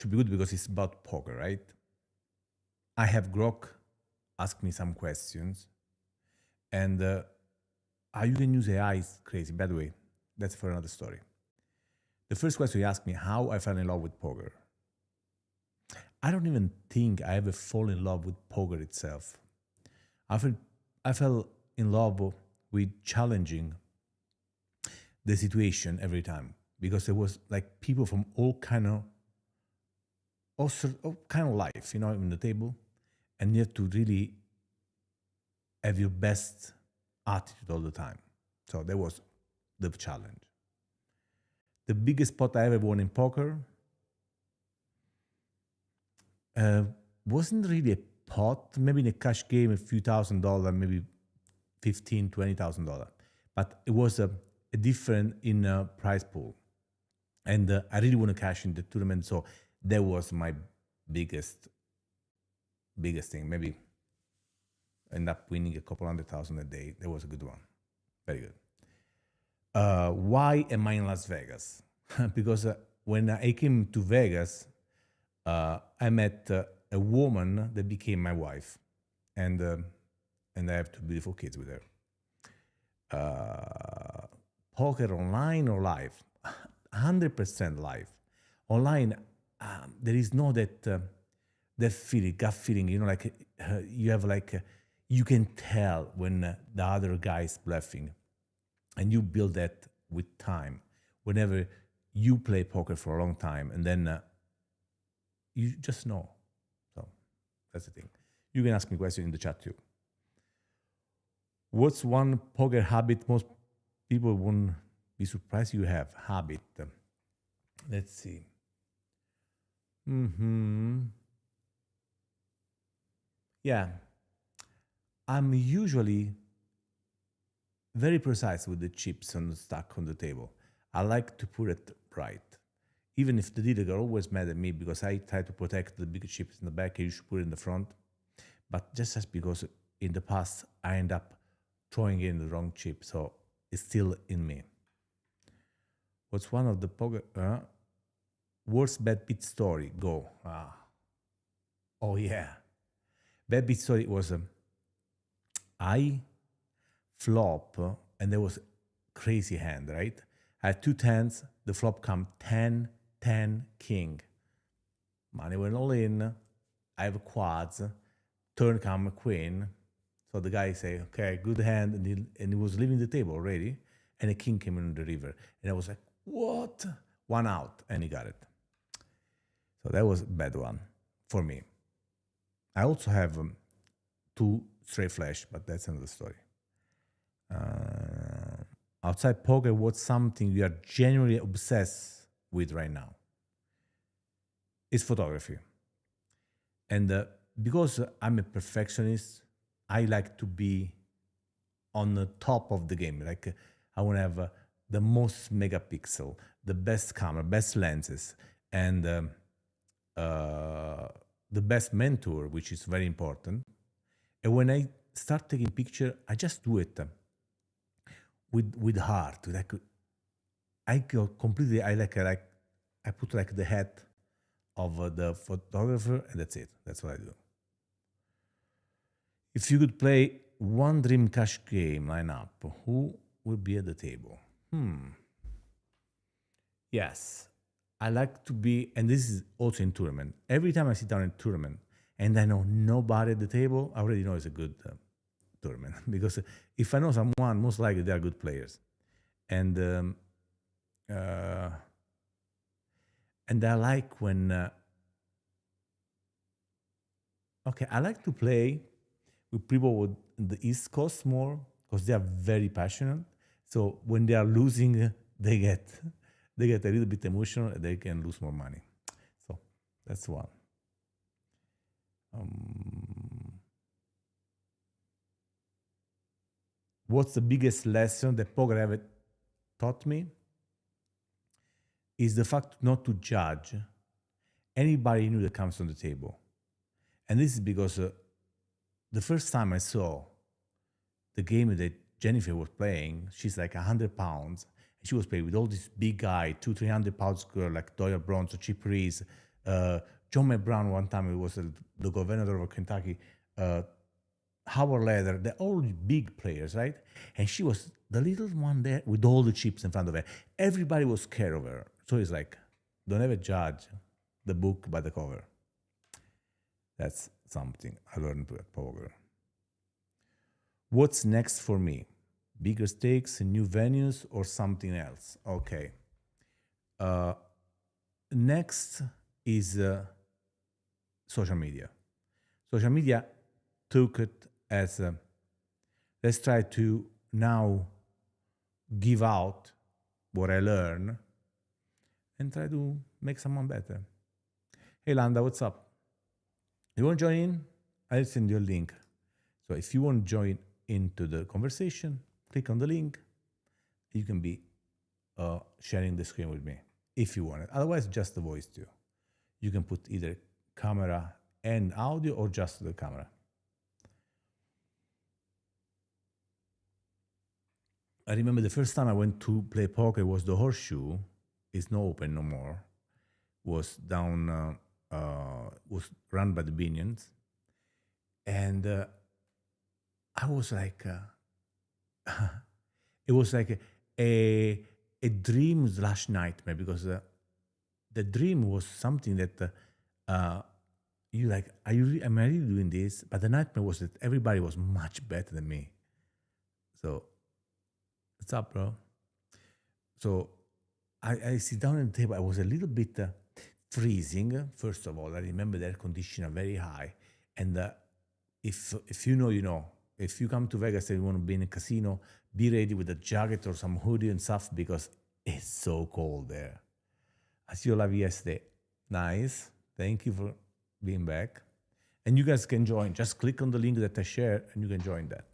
should be good because it's about poker, right? I have Grok ask me some questions, and how you can use AI is crazy. By the way, that's for another story. The first question he asked me, how I fell in love with poker. I don't even think I ever fall in love with poker itself. I fell in love with challenging the situation every time because there was like people from all kind of life, in the table, and you have to really have your best attitude all the time. So that was the challenge. The biggest pot I ever won in poker wasn't really a pot, maybe in a cash game, a few $1,000, maybe $15,000, $20,000. But it was a different in a prize pool. And I really want to cash in the tournament. So that was my biggest thing. Maybe end up winning a couple $100,000 a day. That was a good one. Very good. Why am I in Las Vegas? Because when I came to Vegas, I met a woman that became my wife, and I have two beautiful kids with her. Poker online or live? 100% live. Online, there is no that feeling, gut feeling. You have you can tell when the other guy is bluffing, and you build that with time. Whenever you play poker for a long time, and then you just know. So that's the thing. You can ask me questions in the chat too. What's one poker habit most people won't be surprised you have? Habit. Let's see. Yeah. I'm usually very precise with the chips on the stack on the table. I like to put it right. Even if the dealer are always mad at me because I try to protect the big chips in the back, you should put it in the front. But just because in the past I end up throwing in the wrong chip, so it's still in me. What's one of the poker worst bad beat story? Go. Oh yeah, bad beat story was I flop and there was crazy hand, right? I had two tens, the flop come 10, 10, king. Money went all in. I have quads. Turn come a queen. So the guy say, okay, good hand. And he was leaving the table already. And a king came in the river. And I was like, what? One out. And he got it. So that was a bad one for me. I also have two straight flush, but that's another story. Outside poker, what's something you are genuinely obsessed with right now? It's photography. And because I'm a perfectionist, I like to be on the top of the game. Like I want to have the most megapixel, the best camera, best lenses, and the best mentor, which is very important. And when I start taking picture, I just do it with heart. Like I go completely. I put like the hat of the photographer, and that's it. That's what I do. If you could play one dream cash game lineup, who would be at the table? Yes, I like to be, and this is also in tournament. Every time I sit down in tournament and I know nobody at the table, I already know it's a good tournament because if I know someone, most likely they are good players, and I like when. I like to play with people with the East Coast more because they are very passionate. So when they are losing, they get a little bit emotional and they can lose more money. So that's one. What's the biggest lesson that poker ever taught me? Is the fact not to judge anybody new that comes on the table. And this is because the first time I saw the game that Jennifer was playing, she's like 100 pounds. And she was playing with all this big guy, 200-300 pounds girl like Doyle Bronze or Chip Reese, John McBrown one time, he was the governor of Kentucky. Howard Leather, they're all big players, right? And she was the little one there with all the chips in front of her. Everybody was scared of her. So it's like, don't ever judge the book by the cover. That's something I learned at poker. What's next for me? Bigger stakes, new venues, or something else? Okay. Next is social media. Social media took it as let's try to now give out what I learn and try to make someone better. Hey Landa, what's up? You want to join in? I'll send you a link. So if you want to join into the conversation, click on the link. You can be sharing the screen with me if you want it. Otherwise, just the voice too. You can put either camera and audio or just the camera. I remember the first time I went to play poker was the Horseshoe. It's not open no more. Was down, was run by the Binions. And I was like, it was like a dream / nightmare, because the dream was something that you like, am I really doing this? But the nightmare was that everybody was much better than me. So, what's up, bro? So I sit down at the table. I was a little bit freezing. First of all, I remember the air conditioner very high. And if you know, you know. If you come to Vegas and you want to be in a casino, be ready with a jacket or some hoodie and stuff, because it's so cold there. I see you live yesterday. Nice. Thank you for being back. And you guys can join. Just click on the link that I share and you can join that.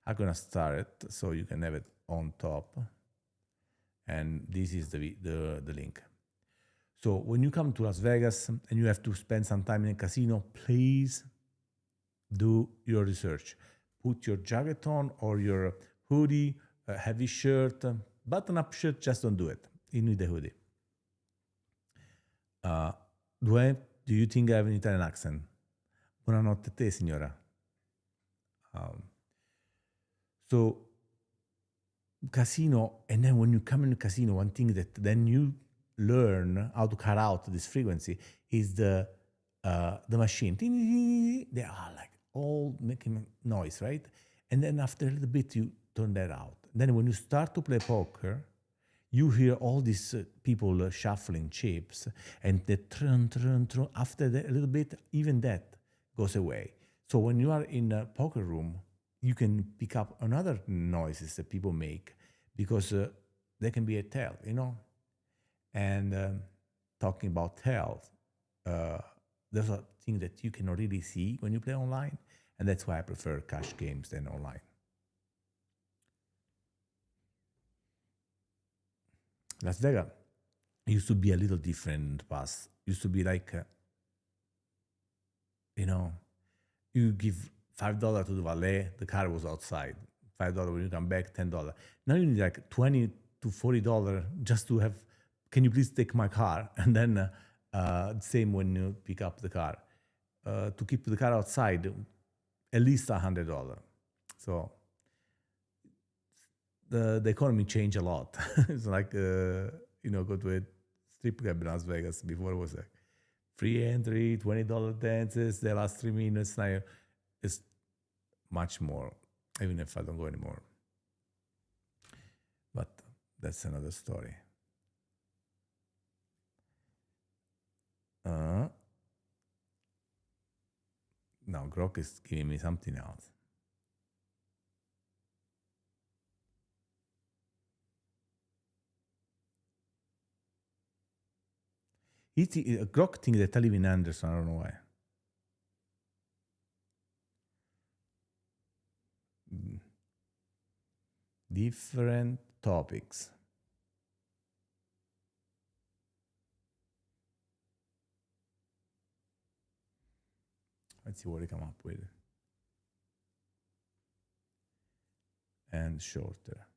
I'm going to start it so you can have it on top. And this is the link. So when you come to Las Vegas and you have to spend some time in a casino, please do your research. Put your jacket on or your hoodie, a heavy shirt, button-up shirt, just don't do it. You need a hoodie. Do you think I have an Italian accent? Buonanotte a te, signora. So, casino, and then when you come in a casino, one thing that then you learn how to cut out this frequency is the machine. They are like all making noise, right? And then after a little bit, you turn that out. Then when you start to play poker, you hear all these people shuffling chips, and the trun. After that, a little bit, even that goes away. So when you are in a poker room, you can pick up another noises that people make, because there can be a tell, you know? And talking about tells, there's a thing that you cannot really see when you play online, and that's why I prefer cash games than online. Las Vegas used to be a little different in the past. Used to be like, you give $5 to the valet, the car was outside. $5 when you come back, $10. Now you need like $20 to $40 just to have, can you please take my car? And then same when you pick up the car. To keep the car outside, at least $100. So the economy changed a lot. It's like, go to a strip club in Las Vegas. Before it was like free entry, $20 dances, the last 3 minutes. Now it's much more, even if I don't go anymore. But that's another story. Now Grok is giving me something else. Grok thinks that I live in Anderson. I don't know why. Different topics. Let's see what I come up with. And shorter.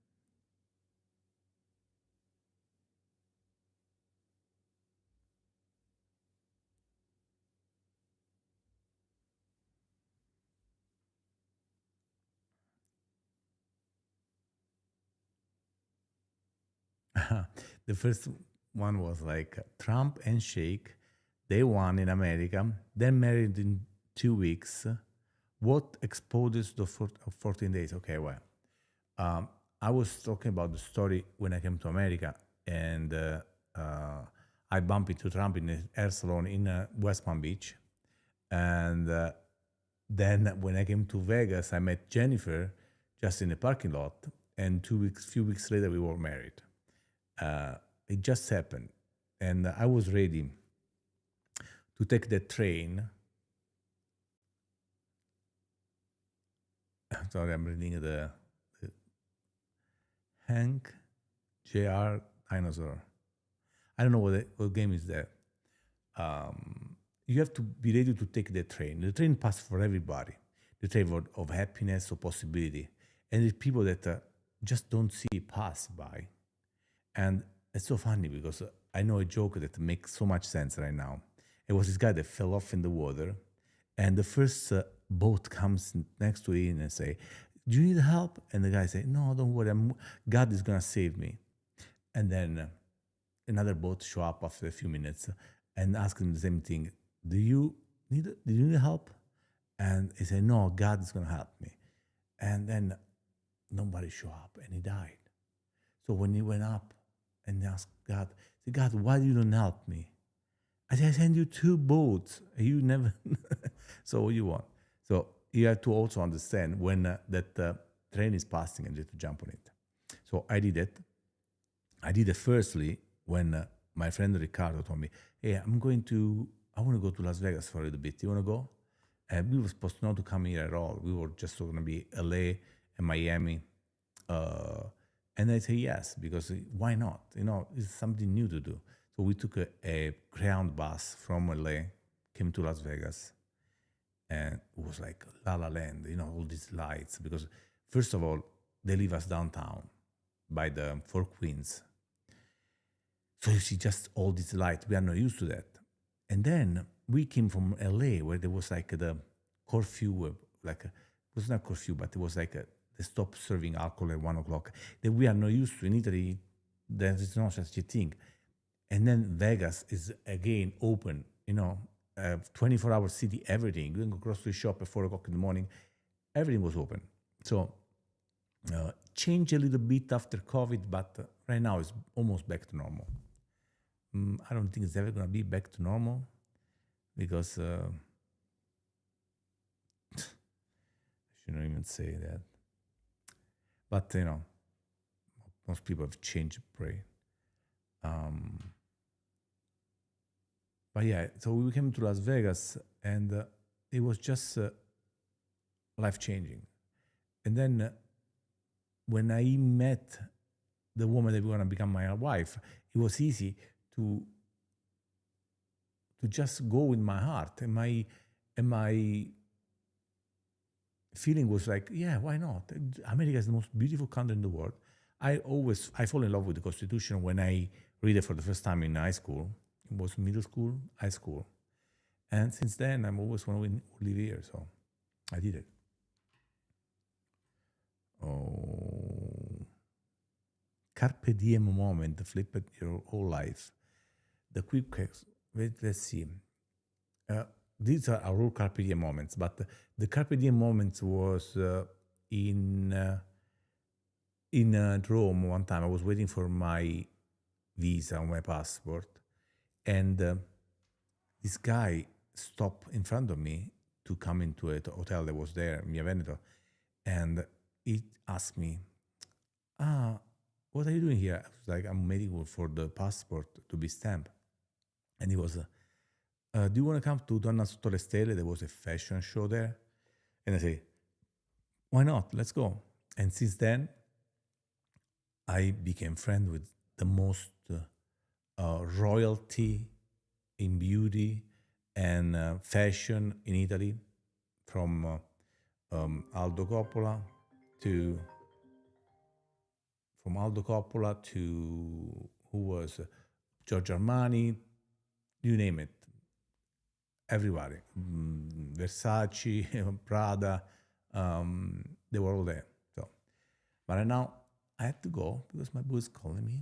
The first one was like Trump and Shake. They won in America, then married in 2 weeks. What exposed the 14 days? Okay, well, um, I was talking about the story when I came to America, and I bumped into Trump in a hair salon in West Palm Beach. And then when I came to Vegas, I met Jennifer just in the parking lot, and few weeks later, we were married. It just happened, and I was ready to take the train. Sorry, I'm reading the Hank Jr. Dinosaur. I don't know what game is that. You have to be ready to take the train. The train passes for everybody. The train of happiness or possibility, and there's people that just don't see it pass by. And it's so funny because I know a joke that makes so much sense right now. It was this guy that fell off in the water, and the first boat comes next to him and say, "Do you need help?" And the guy say, "No, don't worry. God is gonna save me." And then another boat show up after a few minutes and ask him the same thing. Do you need help? And he said, "No, God is gonna help me." And then nobody show up, and he died. So when he went up and asked God, he said, "God, why you don't help me?" I said, "I send you two boats. You never." So what you want? So you have to also understand when that train is passing and you have to jump on it. So I did it. I did it firstly when my friend Ricardo told me, "Hey, I want to go to Las Vegas for a little bit. You want to go?" And we were supposed not to come here at all. We were just going to be LA and Miami. And I say yes, because why not? It's something new to do. So we took a Greyhound bus from LA, came to Las Vegas, and it was like La La Land, all these lights. Because first of all, they leave us downtown by the Four Queens. So you see just all these lights. We are not used to that. And then we came from LA where there was like the curfew, it was not curfew, but it was like they stopped serving alcohol at 1 o'clock. That we are not used to. In Italy, there is no such a thing. And then Vegas is again open, 24-hour city, everything. You can go grocery shop at 4 o'clock in the morning. Everything was open. So changed a little bit after COVID, but right now it's almost back to normal. I don't think it's ever going to be back to normal because I shouldn't even say that. But, most people have changed brain. But yeah, so we came to Las Vegas and it was just life-changing. And then when I met the woman that was going to become my wife, it was easy to just go with my heart. And my feeling was like, yeah, why not? America is the most beautiful country in the world. I fall in love with the Constitution when I read it for the first time in high school. It was middle school, high school. And since then, I'm always want to live here, so I did it. Oh, carpe diem moment, flip it your whole life. The quick quicks. Let's see. These are our carpe diem moments, but the carpe diem moments was in Rome one time. I was waiting for my visa or my passport, and this guy stopped in front of me to come into a hotel that was there, Mia Veneto, and he asked me, what are you doing here? I was like, I'm waiting for the passport to be stamped. And he was, do you want to come to Donna Sotto le Stelle? There was a fashion show there. And I say, why not? Let's go. And since then, I became friends with the most royalty in beauty and fashion in Italy, from Aldo Coppola to who was Giorgio Armani, you name it, everybody, Versace, Prada, they were all there. So, but right now I have to go because my boo is calling me.